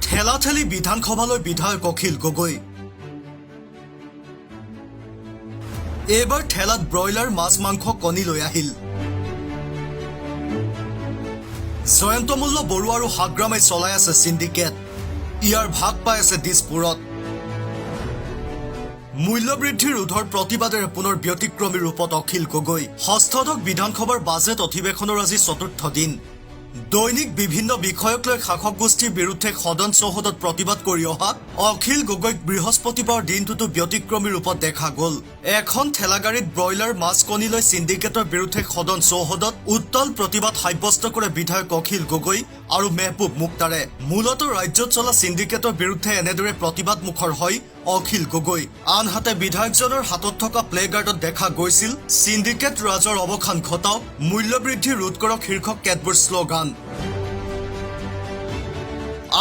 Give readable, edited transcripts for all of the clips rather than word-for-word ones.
ঠেলাঠেলি বিধানসভালৈ বিধায়ক অখিল গগৈ। এইবাৰ ঠেলাত ব্ৰইলাৰ মাছ মাংস কণী লৈ আহিল। জয়ন্ত মল্ল বৰুৱা আৰু হাগ্ৰামে চলাই আছে সিন্ডিকেট। ইয়াৰ ভাগ পাই আছে দিছপুৰত। মূল্যবৃদ্ধি ৰোধৰ প্ৰতিবাদেৰে পুনৰ ব্যতিক্ৰমী ৰূপত অখিল গগৈ। ষষ্ঠদশ বিধানসভাৰ বাজেট অধিৱেশনৰ আজি চতুৰ্থ দিন। দৈনিক বিভিন্ন বিষয়ক লৈ শাসক গোষ্ঠীৰ বিৰুদ্ধে সদন চৌহদত প্ৰতিবাদ কৰি অহা অখিল গগৈক বৃহস্পতিবাৰ দিনটোতো ব্যতিক্ৰমী ৰূপত দেখা গ'ল। এখন ঠেলাগাড়ীত ব্ৰইলাৰ মাছ কণী লৈ সিন্ডিকেটৰ বিৰুদ্ধে সদন চৌহদত উত্তল প্ৰতিবাদ সাব্যস্ত কৰে বিধায়ক অখিল গগৈ আৰু মেহবুব মুক্তাৰে। মূলতঃ ৰাজ্যত চলা সিন্ডিকেটৰ বিৰুদ্ধে এনেদৰে প্ৰতিবাদ মুখৰ হয় অখিল গগৈ। আনহাতে বিধায়কজনৰ হাতত থকা প্লেগাৰ্ডত দেখা গৈছিল সিন্ডিকেট ৰাজৰ অৱসান ঘটাওক, মূল্যবৃদ্ধি ৰোধ কৰক শীৰ্ষক কেতবোৰ শ্লোগান।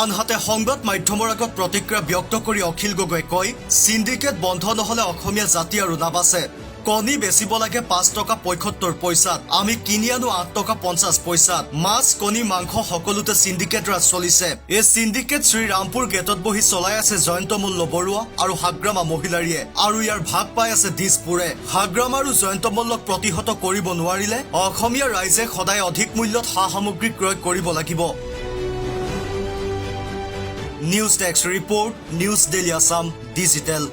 আনহাতে সংবাদ মাধ্যমৰ আগত প্ৰতিক্ৰিয়া ব্যক্ত কৰি অখিল গগৈয়ে কয়, সিন্ডিকেট বন্ধ নহলে অসমীয়া জাতি আৰু নাবাচে। কণী বেচিব লাগে 5 টকা 75 পইচাত, আমি কিনি আনো 8 টকা 50 পইচাত। মাছ কণী মাংস সকলোতে সিন্ডিকেট ৰাজ চলিছে। এই সিন্ডিকেট শ্ৰীৰামপুৰ গেটত বহি চলাই আছে জয়ন্ত মল্ল বৰুৱা আৰু হাগ্ৰামা মহিলাৰীয়ে, আৰু ইয়াৰ ভাগ পাই আছে দিছপুৰে। হাগ্ৰামা আৰু জয়ন্ত মল্লক প্ৰতিহত কৰিব নোৱাৰিলে অসমীয়া ৰাইজে সদায় অধিক মূল্যত সা সামগ্ৰী ক্ৰয় কৰিব লাগিব। News desk report, news daily Assam digital.